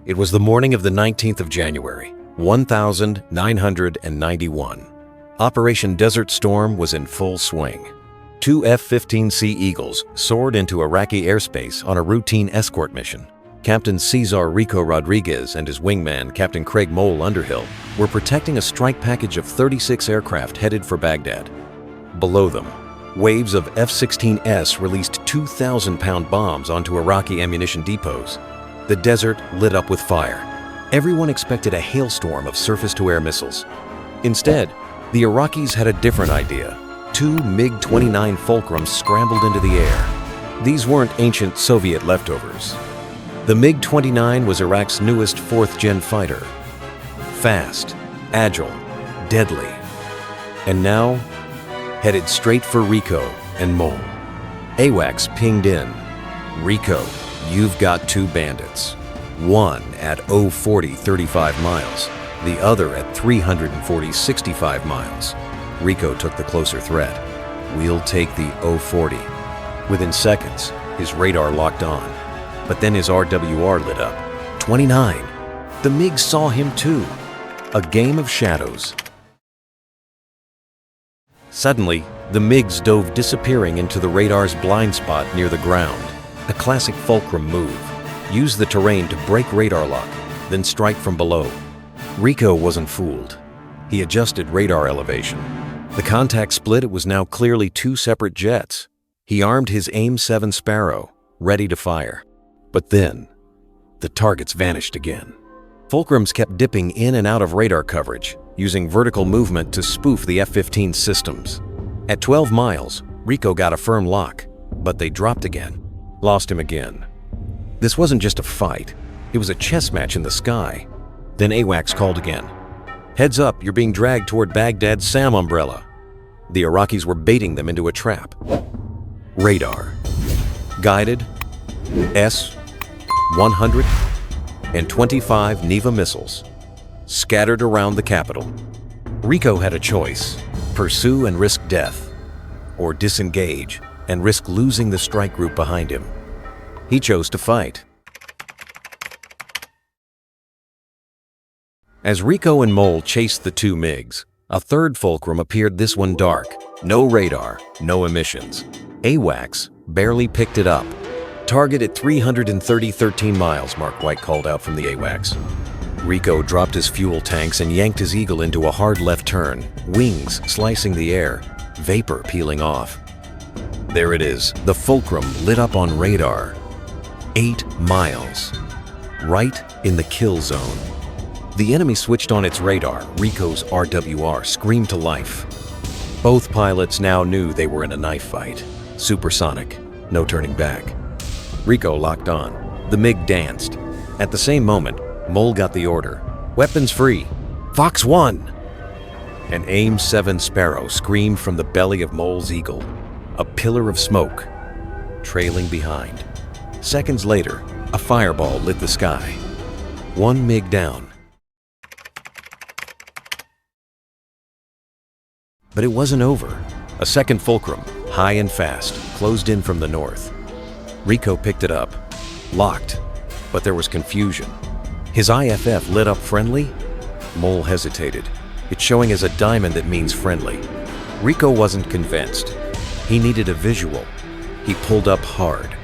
It was the morning of the 19th of January, 1991. Operation Desert Storm was in full swing. Two F-15C Eagles soared into Iraqi airspace on a routine escort mission. Captain Cesar Rico Rodriguez and his wingman, Captain Craig Mole Underhill, were protecting a strike package of 36 aircraft headed for Baghdad. Below them, waves of F-16s released 2,000-pound bombs onto Iraqi ammunition depots. The desert lit up with fire. Everyone expected a hailstorm of surface-to-air missiles. Instead, the Iraqis had a different idea. Two MiG-29 Fulcrums scrambled into the air. These weren't ancient Soviet leftovers. The MiG-29 was Iraq's newest fourth-gen fighter. Fast, agile, deadly. And now, headed straight for Rico and Mole. AWACS pinged in. Rico, you've got two bandits. One at 040 35 miles, the other at 340 65 miles. Rico took the closer threat. We'll take the 040. Within seconds, his radar locked on. But then his RWR lit up. 29. The MiG saw him too. A game of shadows. Suddenly, the MiGs dove disappearing into the radar's blind spot near the ground. A classic Fulcrum move. Use the terrain to break radar lock, then strike from below. Rico wasn't fooled. He adjusted radar elevation. The contact split. It was now clearly two separate jets. He armed his AIM-7 Sparrow, ready to fire. But then, the targets vanished again. Fulcrums kept dipping in and out of radar coverage, using vertical movement to spoof the F-15 systems. At 12 miles, Rico got a firm lock, but they dropped again. Lost him again. This wasn't just a fight, it was a chess match in the sky. Then AWACS called again. Heads up, you're being dragged toward Baghdad's SAM umbrella. The Iraqis were baiting them into a trap. Radar. Guided S-125 Neva missiles scattered around the capital. Rico had a choice: pursue and risk death, or disengage and risk losing the strike group behind him. He chose to fight. As Rico and Mole chased the two MiGs, a third Fulcrum appeared, this one dark. No radar, no emissions. AWACS barely picked it up. Target at 330 13 miles, Mark White called out from the AWACS. Rico dropped his fuel tanks and yanked his Eagle into a hard left turn, wings slicing the air, vapor peeling off. There it is, the Fulcrum lit up on radar. 8 miles. Right in the kill zone. The enemy switched on its radar. Rico's RWR screamed to life. Both pilots now knew they were in a knife fight. Supersonic, no turning back. Rico locked on. The MiG danced. At the same moment, Mole got the order. Weapons free. Fox 1! An AIM-7 Sparrow screamed from the belly of Mole's Eagle. A pillar of smoke, trailing behind. Seconds later, a fireball lit the sky. One MiG down. But it wasn't over. A second Fulcrum, high and fast, closed in from the north. Rico picked it up, locked, but there was confusion. His IFF lit up friendly. Mole hesitated. It's showing as a diamond that means friendly. Rico wasn't convinced. He needed a visual. He pulled up hard.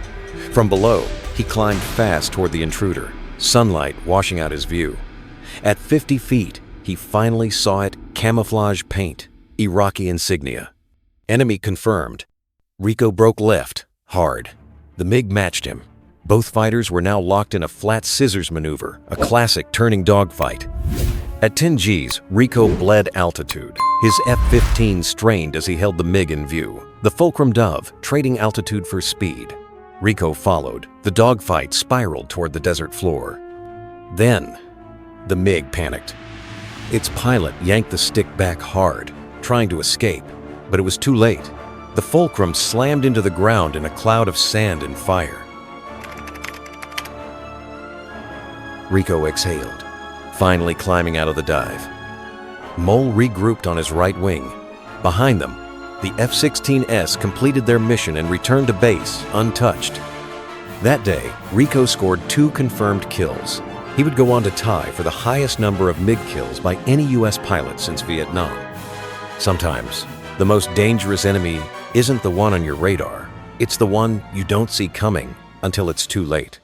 From below, he climbed fast toward the intruder, sunlight washing out his view. At 50 feet, he finally saw it: camouflage paint, Iraqi insignia. Enemy confirmed. Rico broke left, hard. The MiG matched him. Both fighters were now locked in a flat scissors maneuver, a classic turning dogfight. At 10 Gs, Rico bled altitude. His F-15 strained as he held the MiG in view. The Fulcrum Dove, trading altitude for speed. Rico followed. The dogfight spiraled toward the desert floor. Then, the MiG panicked. Its pilot yanked the stick back hard, trying to escape, but it was too late. The Fulcrum slammed into the ground in a cloud of sand and fire. Rico exhaled, finally climbing out of the dive. Mole regrouped on his right wing. Behind them, the F-16s completed their mission and returned to base untouched. That day, Rico scored 2 confirmed kills. He would go on to tie for the highest number of MiG kills by any U.S. pilot since Vietnam. Sometimes, the most dangerous enemy isn't the one on your radar. It's the one you don't see coming until it's too late.